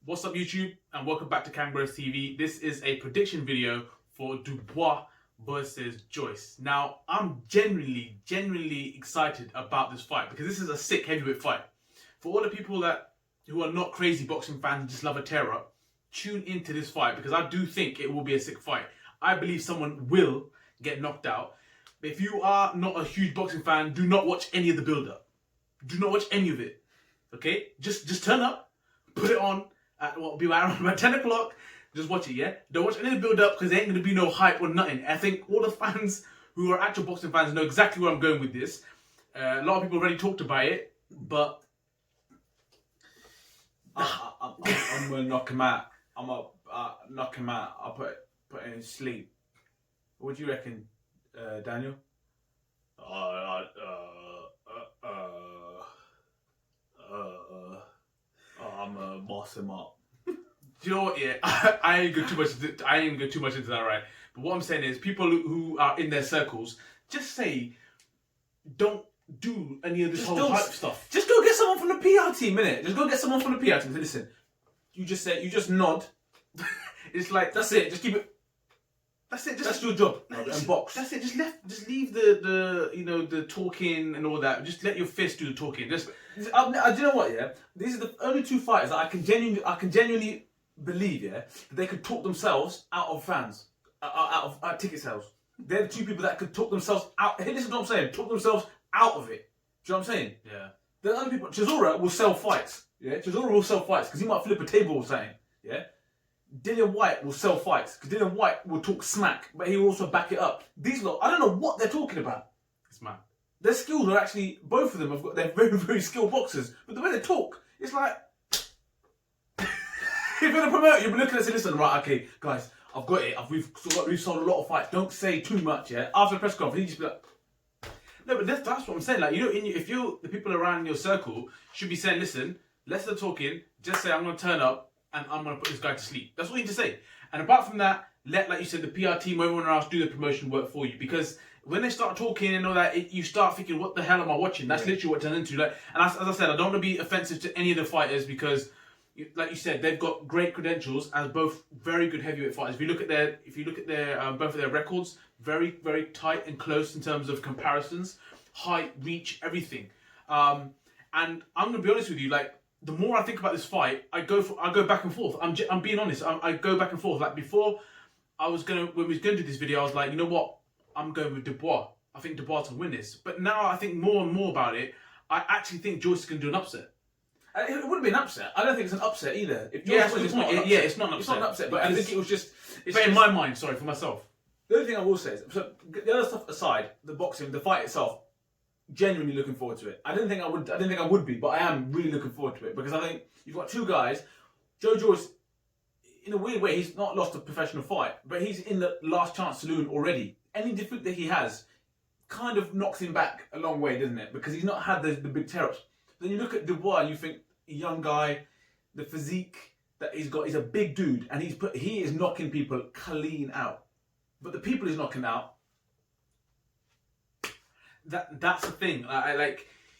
What's up YouTube and welcome back to KangBros TV. This is a prediction video for Dubois versus Joyce. Now I'm genuinely excited about this fight because this is a sick heavyweight fight. For all the people who are not crazy boxing fans and just love a tear up, tune into this fight because I do think it will be a sick fight. I believe someone will get knocked out. But if you are not a huge boxing fan, do not watch any of the build up. Do not watch any of it. Okay? Just turn up, put it on at what will be around about 10 o'clock. Just watch it, yeah? Don't watch any of the build up because there ain't going to be no hype or nothing. I think all the fans who are actual boxing fans know exactly where I'm going with this. A lot of people already talked about it, but I'm gonna knock him out. I'm gonna knock him out. I'll put him in sleep. What do you reckon, Daniel? I'm gonna boss him up. do you know what? Yeah, I ain't go too much. I ain't go too much into that, right? But what I'm saying is, people who are in their circles, just say, don't do any of this whole hype stuff. Just go get someone from the PR team, innit? Just go get someone from the PR team. Listen, you just nod. It's like That's it. Just keep it. that's it. That's your job. And box. That's it. Just leave the talking and all that. Just let your fist do the talking. Just do you know what? Yeah, these are the only two fighters that I can genuinely believe. Yeah, that they could talk themselves out of fans, out of ticket sales. They're the two people that could talk themselves out. Hey, listen to what I'm saying. Talk themselves out of it. Do you know what I'm saying? yeah. The other people. Chisora will sell fights. Yeah, Chisora will sell fights because he might flip a table or something. Yeah. Dillian White will sell fights because Dillian White will talk smack, but he will also back it up. These lot, I don't know what they're talking about. It's mad. Their skills are actually, both of them have got, they're very skilled boxers, but the way they talk, it's like, if you're going to promote, you'll be looking at it and listen, right, okay, guys, I've got it, we've sold a lot of fights, don't say too much, yeah? After the press conference, you just be like, No, but that's what I'm saying. Like, if you're the people around your circle should be saying, listen, less of the talking, just say I'm going to turn up and I'm going to put this guy to sleep. That's what you need to say. And apart from that, let, like you said, the PR team or everyone else do the promotion work for you. Because when they start talking and all that, you start thinking, what the hell am I watching? That's literally what it turns into. Like, and as I said, I don't want to be offensive to any of the fighters because, like you said, they've got great credentials as both very good heavyweight fighters. If you look at their both of their records, very tight and close in terms of comparisons, height, reach, everything. And I'm gonna be honest with you, like, the more I think about this fight, I go back and forth. I'm being honest. I go back and forth. Like before, when we was going to do this video, I was like, you know what? I'm going with Dubois. I think Dubois will win this. But now I think more and more about it. I actually think Joyce is going to do an upset. it wouldn't be an upset. I don't think it's an upset either. If Yeah, Joyce wins, it's not an upset. Yeah, it's not an upset. It's not an upset, but I think it was just. But in my mind, sorry, for myself. The other thing I will say is, so the other stuff aside, the boxing, the fight itself, genuinely looking forward to it. I didn't think I would be, but I am really looking forward to it because I think you've got two guys. Joyce, in a weird way, he's not lost a professional fight, but he's in the last chance saloon already. Any defeat that he has kind of knocks him back a long way, doesn't it? Because he's not had the big tear-ups. Then you look at Dubois and you think, a young guy, the physique that he's got, he's a big dude, and he is knocking people clean out. But the people he's knocking out, That's the thing.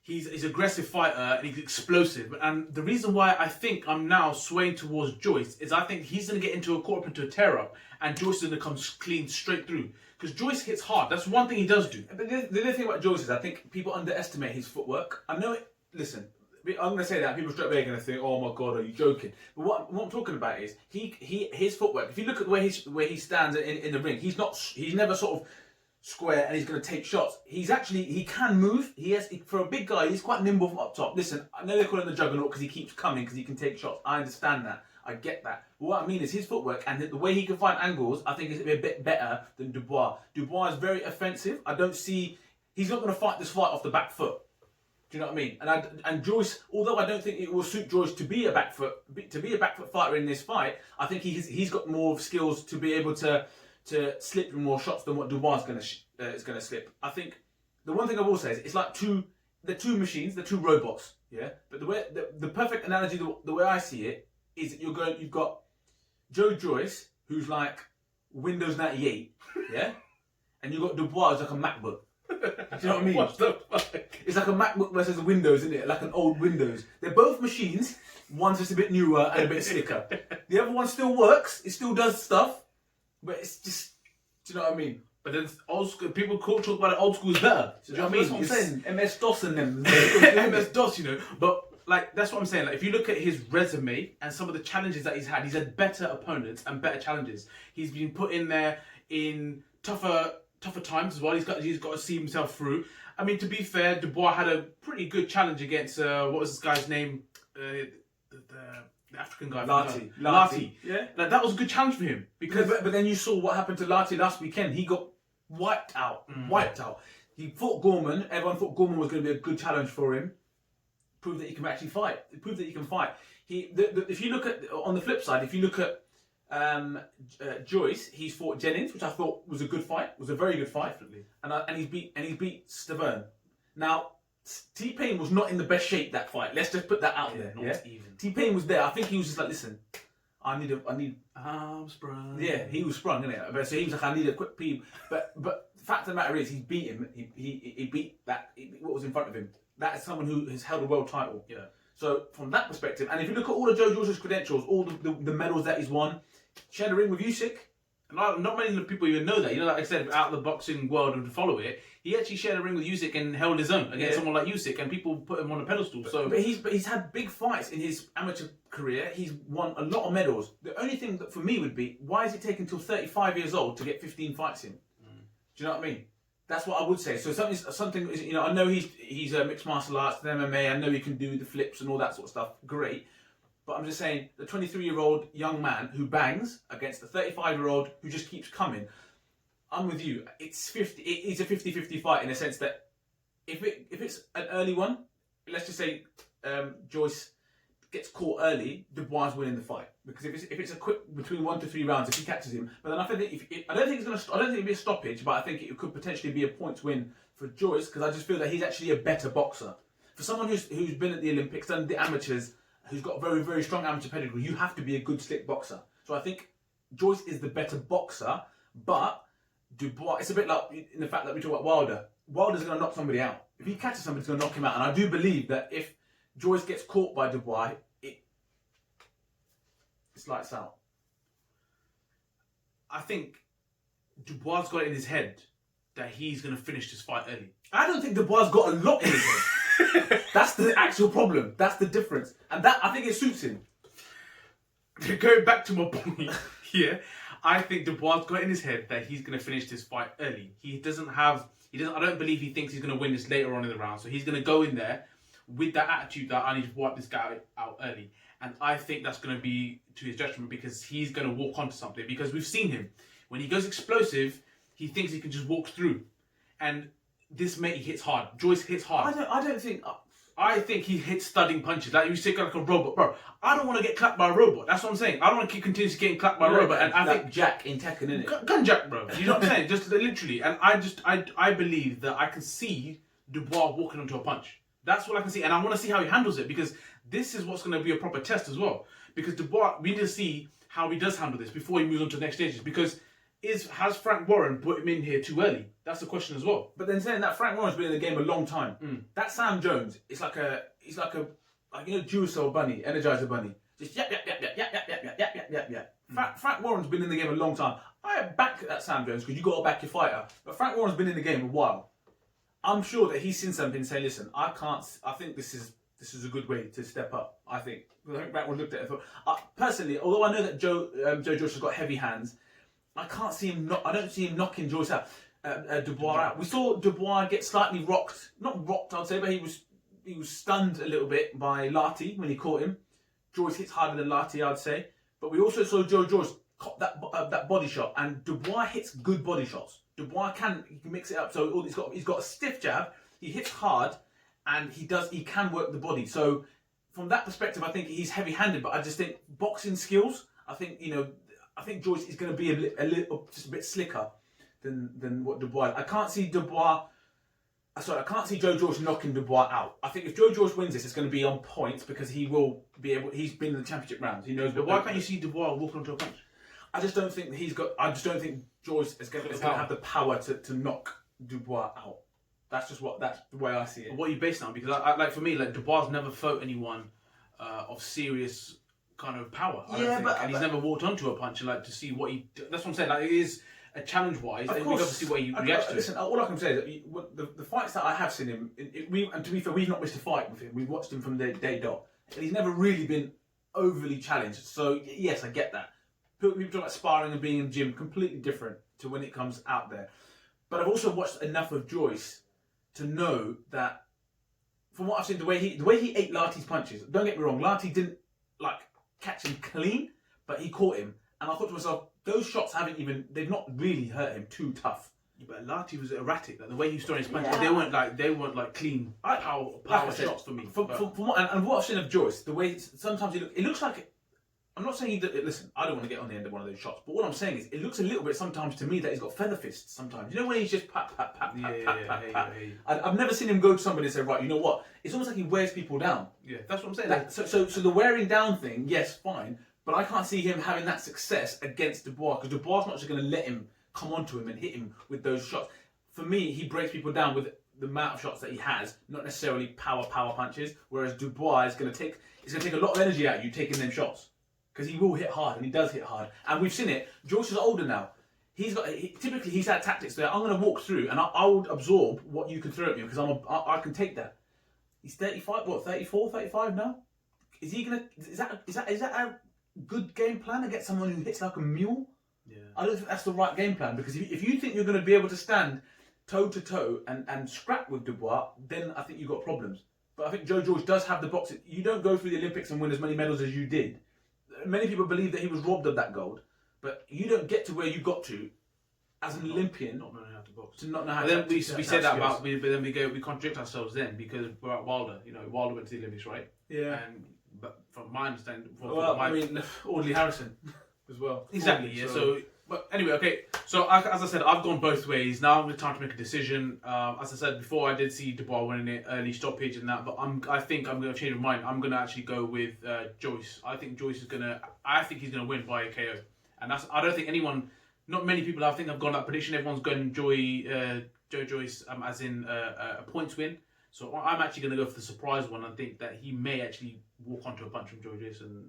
He's an aggressive fighter and he's explosive. And the reason why I think I'm now swaying towards Joyce is I think he's going to get into a tear up, and Joyce is going to come clean straight through. Because Joyce hits hard. That's one thing he does do. But the other thing about Joyce is I think people underestimate his footwork. I know it. Listen, I'm going to say that people straight away are going to think, "Oh my God, are you joking?" But what I'm talking about is his footwork. If you look at the way he stands in the ring, he's never sort of square and he's going to take shots. He can move. For a big guy, he's quite nimble from up top. Listen, I know they call him the juggernaut because he keeps coming because he can take shots. I understand that. I get that. But what I mean is his footwork and the way he can find angles, I think is a bit better than Dubois. Dubois is very offensive. He's not going to fight this fight off the back foot. Do you know what I mean? And Joyce, although I don't think it will suit Joyce to be a back foot fighter in this fight, I think he's got more skills to be able to slip more shots than what Dubois is going to slip. I think the one thing I will say is it's like they're two machines, they're two robots, yeah. But the perfect analogy, the way I see it, is that you've got Joyce, who's like Windows 98, yeah, and you've got Dubois who's like a MacBook. Do you know what I mean? What the fuck? It's like a MacBook versus a Windows, isn't it? Like an old Windows. They're both machines. One's just a bit newer and a bit slicker. The other one still works. It still does stuff. But it's just... Do you know what I mean? But then old school, people talk about it, old school is better. Do you know what I mean? That's what I'm saying. MS-DOS and them. MS-DOS, you know. But, like, that's what I'm saying. Like, if you look at his resume and some of the challenges that he's had better opponents and better challenges. He's been put in there in tougher times as well. He's got to see himself through. I mean, to be fair, Dubois had a pretty good challenge against what was this guy's name? The African guy. Lati. Yeah. Like, that was a good challenge for him because. But then you saw what happened to Lati last weekend. He got wiped out. He fought Gorman. Everyone thought Gorman was going to be a good challenge for him. Proved that he can actually fight. Proved that he can fight. If you look at on the flip side, if you look at Joyce, he's fought Jennings, which I thought was a good fight. Was a very good fight. Definitely. And he beat Stavern. Now T-Pain was not in the best shape that fight. Let's just put that out there. Not even. T-Pain was there. I think he was just like, listen, I need. I'm sprung. Yeah, he was sprung, innit? But so he was like, I need a quick pee. But the fact of the matter is, he beat him. He beat what was in front of him. That is someone who has held a world title. Yeah. So from that perspective, and if you look at all of Joe George's credentials, all the medals that he's won, shared a ring with Usyk. Not many people even know that. You know, like I said, out of the boxing world and to follow it, he actually shared a ring with Usyk and held his own against someone like Usyk, and people put him on a pedestal. But he's had big fights in his amateur career. He's won a lot of medals. The only thing that for me would be, why is it taking till 35 years old to get 15 fights in? Do you know what I mean? That's what I would say. So something you know, I know he's a mixed martial arts, MMA. I know he can do the flips and all that sort of stuff. Great. But I'm just saying, the 23-year-old young man who bangs against the 35-year-old who just keeps coming, I'm with you. It's a 50-50 fight in a sense that if it's an early one, let's just say Joyce gets caught early, Dubois winning the fight. Because if it's a quick between 1 to 3 rounds, if he catches him, but then I think I don't think it'll be a stoppage, but I think it could potentially be a points win for Joyce because I just feel that he's actually a better boxer. For someone who's been at the Olympics, done the amateurs, who's got a very, very strong amateur pedigree, you have to be a good slick boxer. So I think Joyce is the better boxer, but Dubois, it's a bit like in the fact that we talk about Wilder. Wilder's going to knock somebody out. If he catches somebody, he's going to knock him out. And I do believe that if Joyce gets caught by Dubois, it's lights out. I think Dubois got it in his head that he's going to finish this fight early. I don't think Dubois got a lot in his head. That's the actual problem. That's the difference. And that I think it suits him. Going back to my point here, I think Dubois got in his head that he's going to finish this fight early. I don't believe he thinks he's going to win this later on in the round. So he's going to go in there with that attitude that I need to wipe this guy out early. And I think that's going to be to his detriment because he's going to walk onto something. Because we've seen him. When he goes explosive, he thinks he can just walk through. And this mate, he hits hard. Joyce hits hard. I don't think... I think he hits studding punches. Like you say, like a robot. Bro, I don't want to get clapped by a robot. That's what I'm saying. I don't want to keep continuously getting clapped by a robot. And I think Jack in Tekken, innit? Gunjack, bro. You know what I'm saying? Just literally. And I believe that I can see Dubois walking onto a punch. That's what I can see. And I want to see how he handles it because this is what's going to be a proper test as well. Because Dubois, we need to see how he does handle this before he moves on to the next stages. Because has Frank Warren put him in here too early? That's the question as well. But then saying that Frank Warren's been in the game a long time. That Sam Jones, he's like a Duracell bunny, Energizer bunny. Just yap. Frank Warren's been in the game a long time. I back that Sam Jones because you got to back your fighter. But Frank Warren's been in the game a while. I'm sure that he's seen something and say, listen, I think this is a good way to step up. I think Frank Warren looked at it. Personally, although I know that Joe Joyce has got heavy hands, I can't see him. I don't see him knocking Joyce out. Dubois out. We saw Dubois get slightly rocked. Not rocked, I'd say, but he was stunned a little bit by Lati when he caught him. Joyce hits harder than Lati, I'd say. But we also saw Joe Joyce cop that body shot, and Dubois hits good body shots. Dubois can mix it up. So he's got a stiff jab. He hits hard, and he can work the body. So from that perspective, I think he's heavy-handed. But I just think boxing skills. I think Joyce is going to be just a bit slicker than what Dubois. I can't see Joe George knocking Dubois out. I think if Joe George wins this, it's going to be on points because he will be able. He's been in the championship rounds. He knows. But why can't you see Dubois walking onto a punch? I just don't think Joyce is going to have the power to knock Dubois out. That's the way I see it. What are you based on? Because I like for me, like Dubois never fought anyone of serious kind of power. I don't think. And he's never walked onto a punch and like to see what he. That's what I'm saying. Like it is a challenge wise. Of course, we got to see what he reacts to. Listen, all I can say is that the fights that I have seen him, and to be fair, we've not missed a fight with him. We've watched him from the day dot, and he's never really been overly challenged. So yes, I get that. People talk about sparring and being in the gym, completely different to when it comes out there. But I've also watched enough of Joyce to know that, from what I've seen, the way he ate Lati's punches. Don't get me wrong, Lati didn't like catch him clean, but he caught him. And I thought to myself, those shots they've not really hurt him too tough. Yeah, but Lati was erratic. Like the way he was throwing his punches, they weren't like clean power shots for me. From what I've seen of Joyce, the way sometimes it looks like. I'm not saying that. Listen, I don't want to get on the end of one of those shots, but what I'm saying is, it looks a little bit sometimes to me that he's got feather fists. Sometimes, you know, when he's just pat. I've never seen him go to somebody and say, right, you know what? It's almost like he wears people down. Yeah, that's what I'm saying. So the wearing down thing, yes, fine, but I can't see him having that success against Dubois, because Dubois is not just going to let him come onto him and hit him with those shots. For me, he breaks people down with the amount of shots that he has, not necessarily power punches. Whereas Dubois is going to take a lot of energy out of you taking them shots. Because he will hit hard, and he does hit hard. And we've seen it. Joyce is older now. Typically he's had tactics there. I'm going to walk through, and I would absorb what you can throw at me, because I can take that. He's 35, 34, 35 now? Is that a good game plan to get someone who hits like a mule? Yeah. I don't think that's the right game plan, because if you think you're going to be able to stand toe to toe and scrap with Dubois, then I think you've got problems. But I think Joe George does have the boxing. You don't go through the Olympics and win as many medals as you did. Many people believe that he was robbed of that gold, but you don't get to where you got to as an Olympian not knowing how to box. To not know how but to then we said that about, but then we contradict ourselves then, because we're at Wilder. You know, Wilder went to the Olympics, right? Yeah. But from my understanding, Audley Harrison as well. Exactly. Yeah. So, but anyway, okay. So as I said, I've gone both ways. Now I'm time to make a decision. As I said before, I did see Dubois winning it early stoppage and that, but I think I'm going to change my mind. I'm going to actually go with Joyce. I think Joyce is going to. I think he's going to win by a KO, and I don't think anyone. Not many people I think have gone that prediction. Everyone's going Joe Joyce as in a points win. So I'm actually going to go for the surprise one and think that he may actually walk onto a punch from Joe Joyce and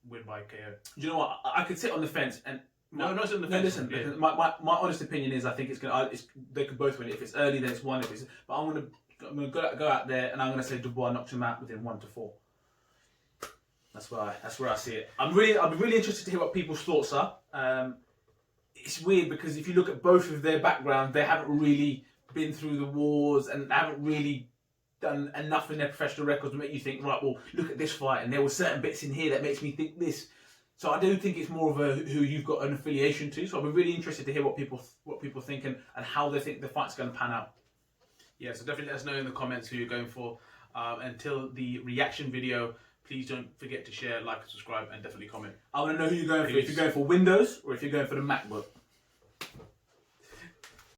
win by KO. Do you know what? I could sit on the fence and. It's on the fence. Listen. Yeah. My honest opinion is I think they could both win. If it's early, then it's one. But I'm gonna go out there and I'm gonna say Dubois knocks him out within 1 to 4. That's where I see it. I'd be really interested to hear what people's thoughts are. It's weird because if you look at both of their background, they haven't really been through the wars and haven't really done enough in their professional records to make you think, right, well, look at this fight, and there were certain bits in here that makes me think this. So I do think it's more of who you've got an affiliation to. So I'll be really interested to hear what people think and how they think the fight's going to pan out. Yeah, so definitely let us know in the comments who you're going for. Until the reaction video, please don't forget to share, like, and subscribe, and definitely comment. I want to know who you're going for. If you're going for Windows or if you're going for the MacBook.